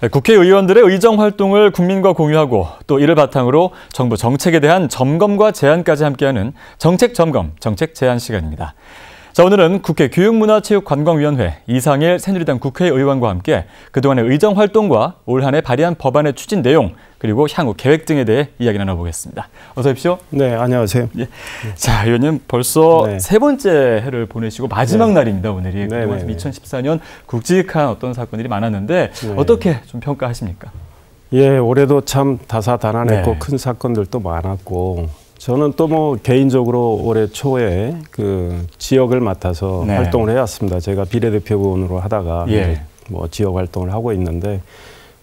국회의원들의 의정 활동을 국민과 공유하고 또 이를 바탕으로 정부 정책에 대한 점검과 제안까지 함께하는 정책 점검, 정책 제안 시간입니다. 자, 오늘은 국회 교육문화체육관광위원회 이상일 새누리당 국회의원과 함께 그동안의 의정 활동과 올 한 해 발의한 법안의 추진 내용 그리고 향후 계획 등에 대해 이야기 나눠보겠습니다. 어서 오십시오. 네, 안녕하세요. 예. 자, 의원님 벌써 세 번째 해를 보내시고 마지막 날입니다, 오늘이. 2014년 굵직한 어떤 사건들이 많았는데 어떻게 좀 평가하십니까? 예, 올해도 참 다사다난했고 큰 사건들도 많았고 저는 또 뭐 개인적으로 올해 초에 그 지역을 맡아서 활동을 해왔습니다. 제가 비례대표군으로 하다가 뭐 지역 활동을 하고 있는데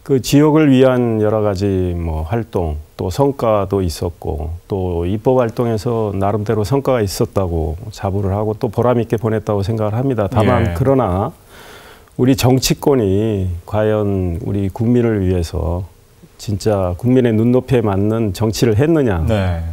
그 지역을 위한 여러 가지 뭐 활동 또 성과도 있었고 또 입법 활동에서 나름대로 성과가 있었다고 자부를 하고 또 보람 있게 보냈다고 생각을 합니다. 다만 그러나 우리 정치권이 과연 우리 국민을 위해서 진짜 국민의 눈높이에 맞는 정치를 했느냐,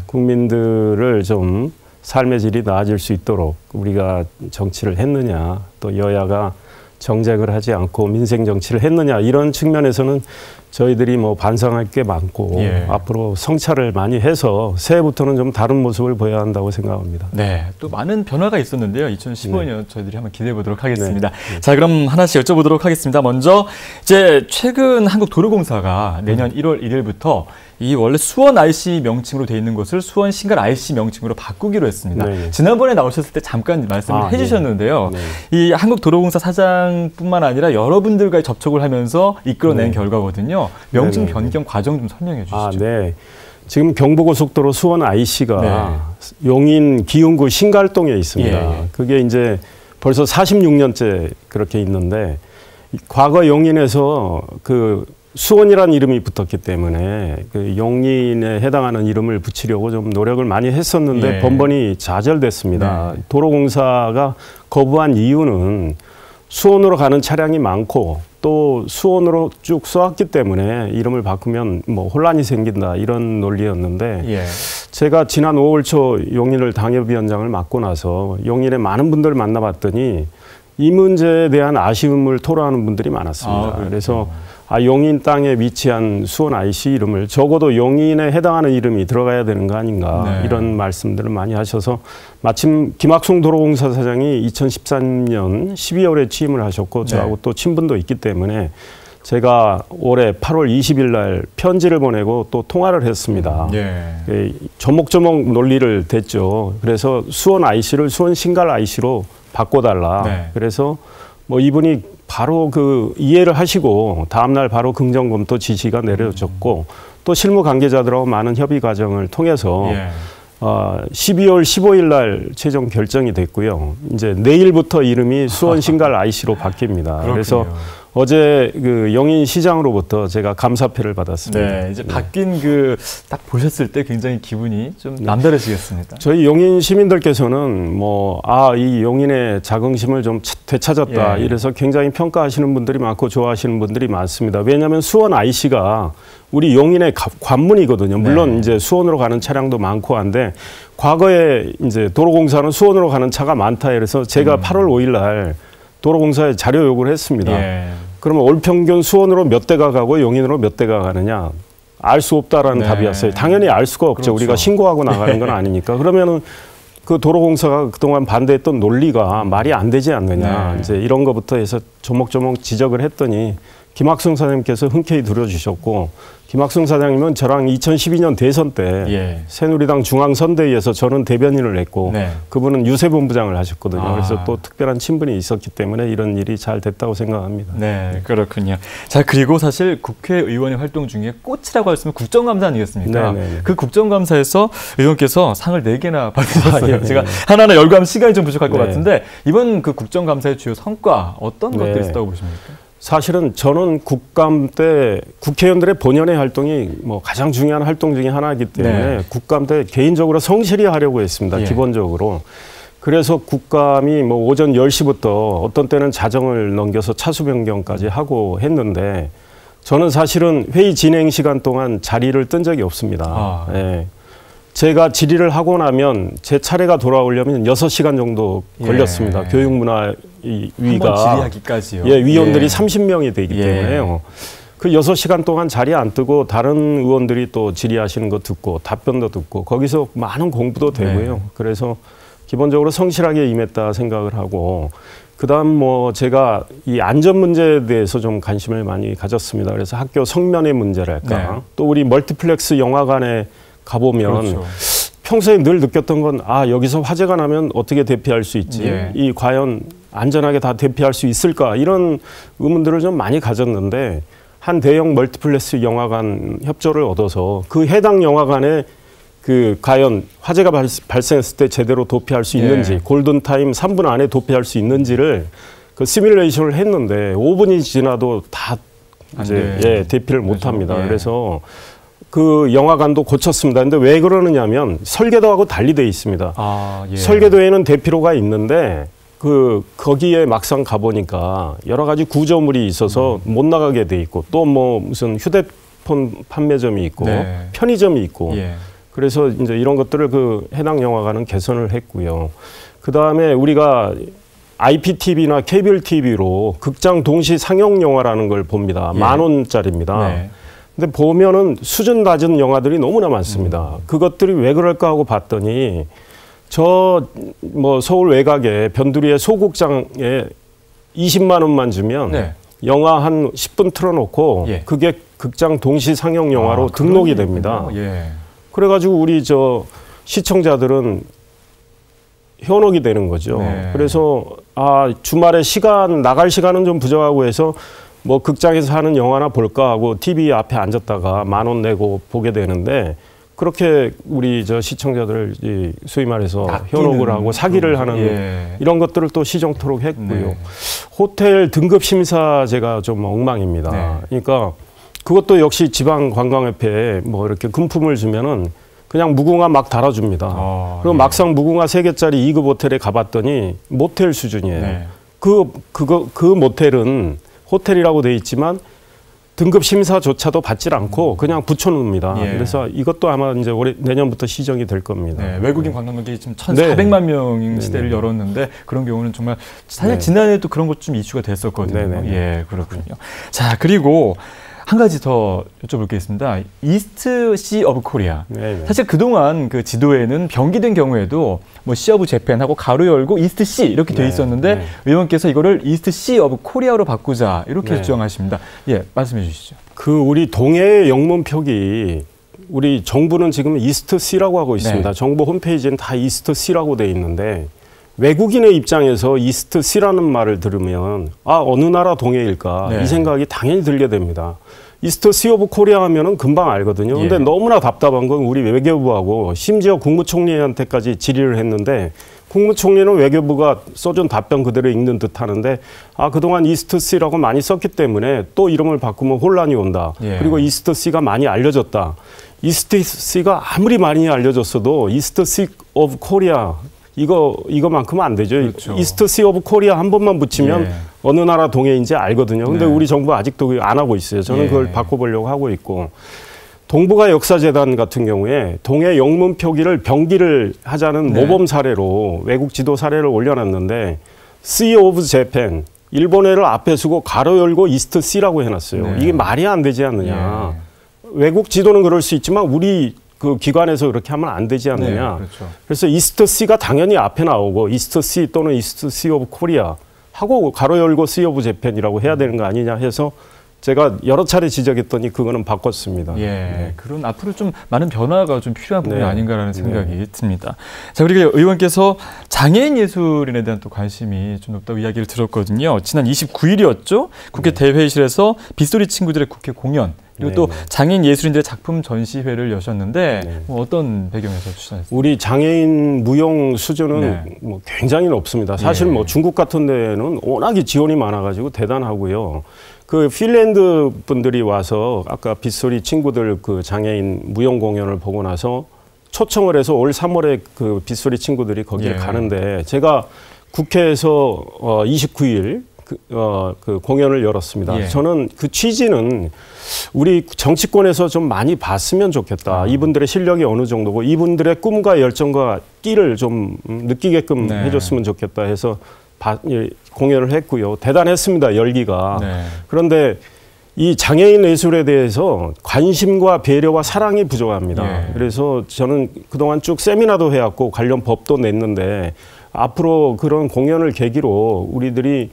국민들을 좀 삶의 질이 나아질 수 있도록 우리가 정치를 했느냐, 또 여야가 정쟁을 하지 않고 민생 정치를 했느냐, 이런 측면에서는 저희들이 뭐 반성할 게 많고 앞으로 성찰을 많이 해서 새해부터는 좀 다른 모습을 보여야 한다고 생각합니다. 네, 또 많은 변화가 있었는데요. 2015년 저희들이 한번 기대해 보도록 하겠습니다. 자, 그럼 하나씩 여쭤보도록 하겠습니다. 먼저 이제 최근 한국도로공사가 내년 1월 1일부터 이 원래 수원 IC 명칭으로 돼 있는 것을 수원 신갈 IC 명칭으로 바꾸기로 했습니다. 지난번에 나오셨을 때 잠깐 말씀을 해주셨는데요. 이 한국도로공사 사장뿐만 아니라 여러분들과의 접촉을 하면서 이끌어낸 결과거든요. 명칭 변경 과정 좀 설명해 주시죠. 지금 경부고속도로 수원 IC가 용인 기흥구 신갈동에 있습니다. 그게 이제 벌써 46년째 그렇게 있는데 과거 용인에서 그 수원이라는 이름이 붙었기 때문에 그 용인에 해당하는 이름을 붙이려고 좀 노력을 많이 했었는데 번번이 좌절됐습니다. 도로공사가 거부한 이유는 수원으로 가는 차량이 많고 또 수원으로 쭉 쏘았기 때문에 이름을 바꾸면 뭐 혼란이 생긴다, 이런 논리였는데 제가 지난 5월 초 용인을 당협위원장을 맡고 나서 용인의 많은 분들을 만나봤더니 이 문제에 대한 아쉬움을 토로하는 분들이 많았습니다. 그래서 용인 땅에 위치한 수원 IC 이름을 적어도 용인에 해당하는 이름이 들어가야 되는 거 아닌가, 이런 말씀들을 많이 하셔서 마침 김학송 도로공사 사장이 2013년 12월에 취임을 하셨고 저하고 또 친분도 있기 때문에 제가 올해 8월 20일 날 편지를 보내고 또 통화를 했습니다. 조목조목 논리를 댔죠. 그래서 수원 IC를 수원 신갈 IC로 바꿔달라. 그래서 뭐 이분이 바로 그 이해를 하시고 다음날 바로 긍정검토 지시가 내려졌고 또 실무 관계자들하고 많은 협의 과정을 통해서 12월 15일 날 최종 결정이 됐고요. 이제 내일부터 이름이 수원 신갈 IC로 바뀝니다. 그래서 어제 그 용인 시장으로부터 제가 감사패를 받았습니다. 이제 바뀐 그 딱 보셨을 때 굉장히 기분이 좀 남다르시겠습니다. 저희 용인 시민들께서는 뭐 이 용인의 자긍심을 좀 되찾았다, 이래서 굉장히 평가하시는 분들이 많고 좋아하시는 분들이 많습니다. 왜냐하면 수원 IC가 우리 용인의 관문이거든요. 물론 이제 수원으로 가는 차량도 많고 한데 과거에 이제 도로공사는 수원으로 가는 차가 많다, 그래서 제가 8월 5일 날 도로공사에 자료 요구를 했습니다. 그러면 올 평균 수원으로 몇 대가 가고 용인으로 몇 대가 가느냐, 알 수 없다라는 답이었어요. 당연히 알 수가 없죠. 우리가 신고하고 나가는 건 아니니까. 그러면은 그 도로공사가 그동안 반대했던 논리가 말이 안 되지 않느냐, 이제 이런 것부터 해서 조목조목 지적을 했더니 김학승 사장님께서 흔쾌히 들어주셨고, 김학승 사장님은 저랑 2012년 대선 때 새누리당 중앙선대위에서 저는 대변인을 했고 그분은 유세본부장을 하셨거든요. 그래서 또 특별한 친분이 있었기 때문에 이런 일이 잘 됐다고 생각합니다. 네, 그렇군요. 자, 그리고 사실 국회의원의 활동 중에 꽃이라고 할 수 있으면 국정감사 아니겠습니까? 그 국정감사에서 의원께서 상을 4개나 받으셨어요. 제가 하나하나 열거하면 시간이 좀 부족할 것 같은데 이번 그 국정감사의 주요 성과 어떤 것들이 있었다고 보십니까? 사실은 저는 국감 때 국회의원들의 본연의 활동이 뭐 가장 중요한 활동 중에 하나이기 때문에 국감 때 개인적으로 성실히 하려고 했습니다. 기본적으로. 그래서 국감이 뭐 오전 10시부터 어떤 때는 자정을 넘겨서 차수 변경까지 하고 했는데 저는 사실은 회의 진행 시간 동안 자리를 뜬 적이 없습니다. 제가 질의를 하고 나면 제 차례가 돌아오려면 6시간 정도 걸렸습니다. 교육문화위가 질의하기까지요. 위원들이 30명이 되기 때문에요. 그 6시간 동안 자리에 안 뜨고 다른 의원들이 또 질의하시는 거 듣고 답변도 듣고 거기서 많은 공부도 되고요. 네. 그래서 기본적으로 성실하게 임했다 생각을 하고 그다음 뭐 제가 이 안전 문제에 대해서 좀 관심을 많이 가졌습니다. 그래서 학교 성면의 문제랄까 네. 또 우리 멀티플렉스 영화관에 가보면 그렇죠. 평소에 늘 느꼈던 건 여기서 화재가 나면 어떻게 대피할 수 있지? 예. 이 과연 안전하게 다 대피할 수 있을까? 이런 의문들을 좀 많이 가졌는데 한 대형 멀티플렉스 영화관 협조를 얻어서 그 해당 영화관에 그 과연 화재가 발생했을 때 제대로 도피할 수 있는지 예. 골든타임 3분 안에 도피할 수 있는지를 그 시뮬레이션을 했는데 5분이 지나도 다 이제 대피를 못 합니다. 예. 그래서 그 영화관도 고쳤습니다. 근데 왜 그러느냐면 설계도하고 달리 돼 있습니다. 예. 설계도에는 대피로가 있는데 거기에 막상 가보니까 여러 가지 구조물이 있어서 못 나가게 돼 있고 또 뭐 무슨 휴대폰 판매점이 있고 네. 편의점이 있고 예. 그래서 이제 이런 것들을 그 해당 영화관은 개선을 했고요. 그 다음에 우리가 IPTV나 케이블 TV로 극장 동시 상영 영화라는 걸 봅니다. 예. 10,000원짜리입니다. 네. 근데 보면은 수준 낮은 영화들이 너무나 많습니다. 그것들이 왜 그럴까 하고 봤더니 저 뭐 서울 외곽에 변두리의 소극장에 20만 원만 주면 네. 영화 한 10분 틀어놓고 예. 그게 극장 동시 상영 영화로 등록이 됩니다. 예. 그래가지고 우리 저 시청자들은 현혹이 되는 거죠. 네. 그래서 주말에 나갈 시간은 좀 부족하고 해서 뭐 극장에서 하는 영화나 볼까 하고 TV 앞에 앉았다가 10,000원 내고 보게 되는데 그렇게 우리 저 시청자들을 소위 말해서 현혹을 하고 사기를 하는 예. 이런 것들을 또 시정토록 했고요. 네. 호텔 등급 심사제가 좀 엉망입니다. 네. 그러니까 그것도 역시 지방관광협회에 뭐 이렇게 금품을 주면은 그냥 무궁화 막 달아줍니다. 그리고 예. 막상 무궁화 3개짜리 2급 호텔에 가봤더니 모텔 수준이에요. 네. 그 모텔은 호텔이라고 돼 있지만 등급 심사조차도 받질 않고 그냥 붙여놓습니다. 예. 그래서 이것도 아마 이제 내년부터 시정이 될 겁니다. 네, 외국인 관광객이 지금 1,400만 명 시대를 열었는데 그런 경우는 정말 사실 지난해에도 그런 것 좀 이슈가 됐었거든요. 네네. 예, 그렇군요. 자, 그리고 한 가지 더 여쭤볼 게 있습니다. 이스트 시 오브 코리아. 네네. 사실 그동안 그 지도에는 변기된 경우에도 뭐 시 오브 재팬하고 가로 열고 이스트 시 이렇게 돼 네, 있었는데 네. 의원께서 이거를 이스트 시 오브 코리아로 바꾸자 이렇게 네. 주장하십니다. 예, 말씀해 주시죠. 그 우리 동해의 영문 표기 우리 정부는 지금 이스트 C라고 하고 있습니다. 네. 정부 홈페이지는 다 이스트 C라고 돼 있는데 외국인의 입장에서 이스트 C라는 말을 들으면 어느 나라 동해일까 네. 이 생각이 당연히 들게 됩니다. 이스트 시 오브 코리아 하면은 금방 알거든요. 근데 예. 너무나 답답한 건 우리 외교부하고 심지어 국무총리한테까지 질의를 했는데 국무총리는 외교부가 써준 답변 그대로 읽는 듯 하는데 그동안 이스트 C라고 많이 썼기 때문에 또 이름을 바꾸면 혼란이 온다. 예. 그리고 이스트 C가 많이 알려졌다. 이스트 C가 아무리 많이 알려졌어도 이스트 C 오브 코리아 이거만큼은 안 되죠. 그렇죠. 이스트 시 오브 코리아 한 번만 붙이면 예. 어느 나라 동해인지 알거든요. 근데 네. 우리 정부 아직도 안 하고 있어요. 저는 예. 그걸 바꿔보려고 하고 있고. 동북아 역사재단 같은 경우에 동해 영문 표기를 병기를 하자는 네. 모범 사례로 외국 지도 사례를 올려놨는데 Sea of Japan, 일본어를 앞에 쓰고 가로 열고 이스트 C라고 해놨어요. 네. 이게 말이 안 되지 않느냐. 예. 외국 지도는 그럴 수 있지만 우리 그 기관에서 그렇게 하면 안 되지 않느냐. 네, 그렇죠. 그래서 이스트 C가 당연히 앞에 나오고 이스트 C 또는 이스트 C 오브 코리아 하고 가로 열고 C 오브 재팬이라고 해야 되는 거 아니냐 해서 제가 여러 차례 지적했더니 그거는 바꿨습니다. 예, 네. 그런 앞으로 좀 많은 변화가 좀 필요한 부분이 네. 아닌가라는 생각이 듭니다. 자, 그리고 의원께서 장애인 예술인에 대한 또 관심이 좀 높다고 이야기를 들었거든요. 지난 29일이었죠. 국회 대회의실에서 빗소리 친구들의 국회 공연 그리고 또 장애인 예술인들의 작품 전시회를 여셨는데 뭐 어떤 배경에서 추천했습니까? 우리 장애인 무용 수준은 네. 뭐 굉장히 높습니다. 사실 예. 뭐 중국 같은 데는 워낙에 지원이 많아가지고 대단하고요. 그 핀란드 분들이 와서 아까 빗소리 친구들 그 장애인 무용 공연을 보고 나서 초청을 해서 올 3월에 그 빗소리 친구들이 거기에 예. 가는데 제가 국회에서 29일 그 공연을 열었습니다. 예. 저는 그 취지는 우리 정치권에서 좀 많이 봤으면 좋겠다. 이분들의 실력이 어느 정도고 이분들의 꿈과 열정과 끼를 좀 느끼게끔 네. 해줬으면 좋겠다 해서 공연을 했고요. 대단했습니다. 열기가. 네. 그런데 이 장애인 예술에 대해서 관심과 배려와 사랑이 부족합니다. 예. 그래서 저는 그동안 쭉 세미나도 해왔고 관련 법도 냈는데 앞으로 그런 공연을 계기로 우리들이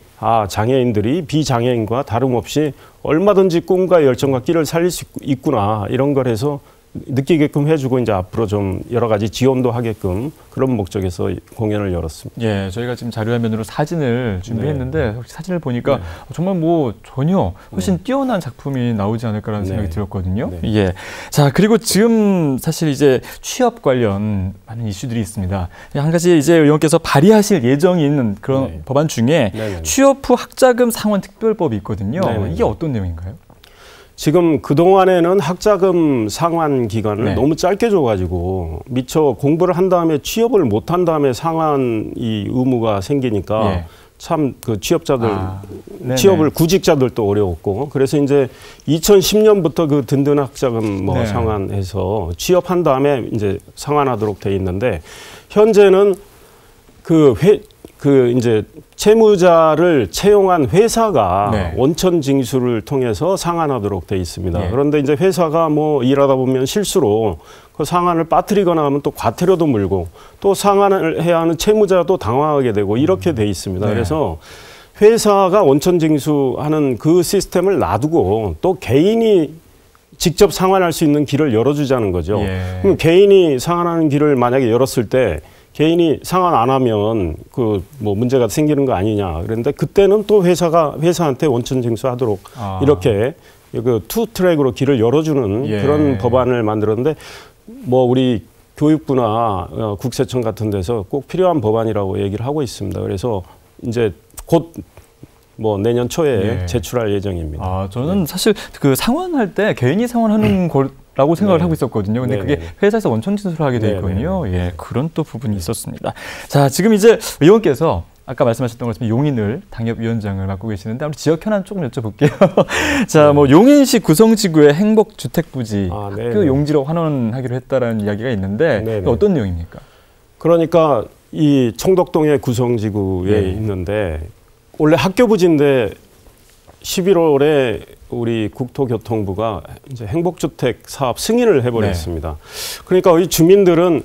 장애인들이 비장애인과 다름없이 얼마든지 꿈과 열정과 끼를 살릴 수 있구나 이런 걸 해서 느끼게끔 해주고 이제 앞으로 좀 여러 가지 지원도 하게끔 그런 목적에서 공연을 열었습니다. 예, 저희가 지금 자료화면으로 사진을 준비했는데 혹시 사진을 보니까 정말 뭐 전혀 훨씬 뛰어난 작품이 나오지 않을까라는 생각이 들었거든요. 예. 자, 그리고 지금 사실 이제 취업 관련 많은 이슈들이 있습니다. 한 가지 이제 의원께서 발의하실 예정이 있는 그런 법안 중에 취업 후 학자금 상환 특별법이 있거든요. 이게 어떤 내용인가요? 지금 그동안에는 학자금 상환 기간을 너무 짧게 줘가지고 미처 공부를 한 다음에 취업을 못 한 다음에 상환 이 의무가 생기니까 참 그 취업자들, 취업을 구직자들도 어려웠고 그래서 이제 2010년부터 그 든든 학자금 상환해서 취업한 다음에 이제 상환하도록 돼 있는데 현재는 이제 채무자를 채용한 회사가 원천 징수를 통해서 상환하도록 돼 있습니다. 그런데 이제 회사가 뭐 일하다 보면 실수로 그 상환을 빠뜨리거나 하면 또 과태료도 물고 또 상환을 해야 하는 채무자도 당황하게 되고 이렇게 돼 있습니다. 그래서 회사가 원천 징수하는 그 시스템을 놔두고 또 개인이 직접 상환할 수 있는 길을 열어주자는 거죠. 그럼 개인이 상환하는 길을 만약에 열었을 때 개인이 상환 안 하면 그 뭐 문제가 생기는 거 아니냐. 그런데 그때는 또 회사한테 원천 징수하도록 이렇게 그 투 트랙으로 길을 열어주는 그런 법안을 만들었는데 뭐 우리 교육부나 국세청 같은 데서 꼭 필요한 법안이라고 얘기를 하고 있습니다. 그래서 이제 곧 뭐 내년 초에 제출할 예정입니다. 저는 사실 그 상환할 때 개인이 상환하는 라고 생각을 하고 있었거든요. 근데 그게 회사에서 원천 징수를 하게 돼 있거든요. 예, 그런 또 부분이 있었습니다. 자, 지금 이제 의원께서 아까 말씀하셨던 것처럼 용인을 당협위원장을 맡고 계시는데 아무래도 지역 현안 조금 여쭤볼게요. 자, 뭐 용인시 구성지구의 행복주택부지 학교 용지로 환원하기로 했다라는 이야기가 있는데 어떤 내용입니까? 그러니까 이 청덕동의 구성지구에 있는데 원래 학교 부지인데 11월에 우리 국토교통부가 이제 행복주택 사업 승인을 해버렸습니다. 그러니까 이 주민들은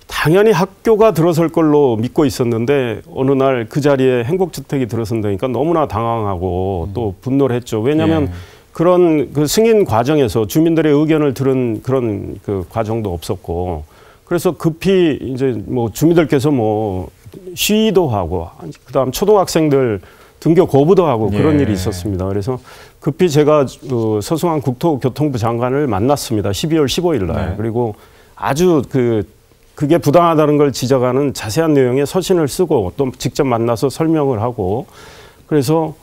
당연히 학교가 들어설 걸로 믿고 있었는데 어느 날 그 자리에 행복주택이 들어선다니까 너무나 당황하고 또 분노를 했죠. 왜냐하면 그런 그 승인 과정에서 주민들의 의견을 들은 그런 그 과정도 없었고 그래서 급히 이제 뭐 주민들께서 뭐 시위도 하고 그다음 초등학생들 등교 거부도 하고 그런 일이 있었습니다. 그래서 급히 제가 서승환 국토교통부 장관을 만났습니다. 12월 15일 날. 그리고 아주 그게 부당하다는 걸 지적하는 자세한 내용의 서신을 쓰고 또 직접 만나서 설명을 하고 그래서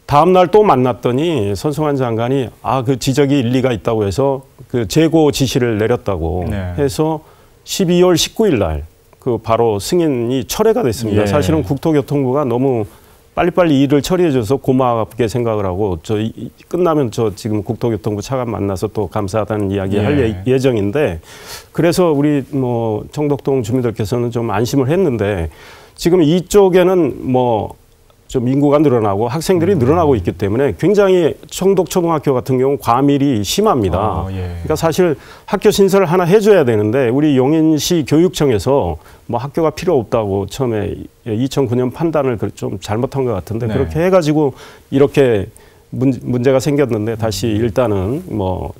다음 날 또 만났더니 서승환 장관이 그 지적이 일리가 있다고 해서 그 재고 지시를 내렸다고 해서 12월 19일 날 그 바로 승인이 철회가 됐습니다. 사실은 국토교통부가 너무 빨리빨리 일을 처리해줘서 고맙게 생각을 하고 끝나면 지금 국토교통부 차관 만나서 또 감사하다는 이야기 할 예정인데 그래서 우리 뭐 청덕동 주민들께서는 좀 안심을 했는데 지금 이쪽에는 뭐 좀 인구가 늘어나고 학생들이 늘어나고 있기 때문에 굉장히 청덕초등학교 같은 경우 과밀이 심합니다. 그러니까 사실 학교 신설을 하나 해줘야 되는데 우리 용인시 교육청에서 뭐 학교가 필요 없다고 처음에 2009년 판단을 좀 잘못한 것 같은데 그렇게 해가지고 이렇게 문제가 생겼는데 다시 일단은 뭐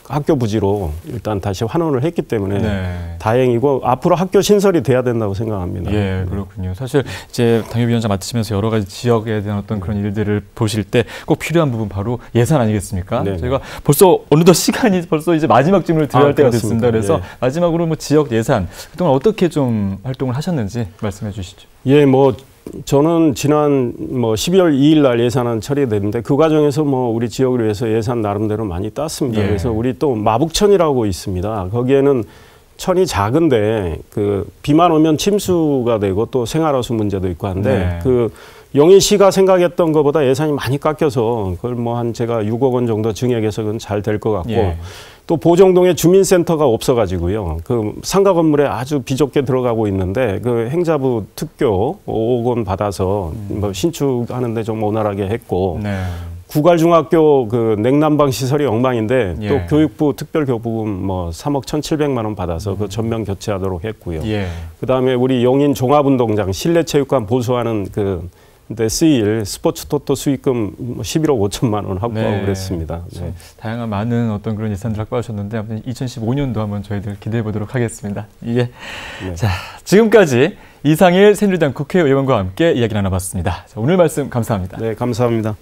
학교 부지로 일단 다시 환원을 했기 때문에 다행이고 앞으로 학교 신설이 돼야 된다고 생각합니다. 예, 그렇군요. 사실 이제 당협위원장 맡으시면서 여러 가지 지역에 대한 어떤 그런 일들을 보실 때 꼭 필요한 부분 바로 예산 아니겠습니까? 저희가 벌써 어느덧 시간이 벌써 이제 마지막 질문을 드려야 할 때가 됐습니다. 그래서 마지막으로 뭐 지역 예산 그동안 어떻게 좀 활동을 하셨는지 말씀해 주시죠. 예, 뭐 저는 지난 뭐 12월 2일 날 예산안 처리됐는데 그 과정에서 뭐 우리 지역을 위해서 예산 나름대로 많이 땄습니다. 그래서 우리 또 마북천이라고 있습니다. 거기에는 천이 작은데 그 비만 오면 침수가 되고 또 생활하수 문제도 있고 한데 그 용인시가 생각했던 것보다 예산이 많이 깎여서 그걸 뭐 한 제가 6억 원 정도 증액해서 그건 잘 될 것 같고 또 보정동에 주민센터가 없어가지고요. 그 상가 건물에 아주 비좁게 들어가고 있는데 그 행자부 특교 5억 원 받아서 뭐 신축하는데 좀 원활하게 했고 구갈중학교 그 냉난방 시설이 엉망인데 예. 또 교육부 특별교부금 뭐 3억 1,700만 원 받아서 그 전면 교체하도록 했고요. 예. 그다음에 우리 용인 종합운동장 실내체육관 보수하는 데 쓰일 스포츠 토토 수익금 11억 5천만 원 확보하고 네. 그랬습니다. 네. 다양한 많은 어떤 그런 예산들 확보하셨는데 아무튼 2015년도 한번 저희들 기대해 보도록 하겠습니다. 예. 네. 자, 지금까지 이상일 새누리당 국회의원과 함께 이야기 나눠봤습니다. 자, 오늘 말씀 감사합니다. 네, 감사합니다.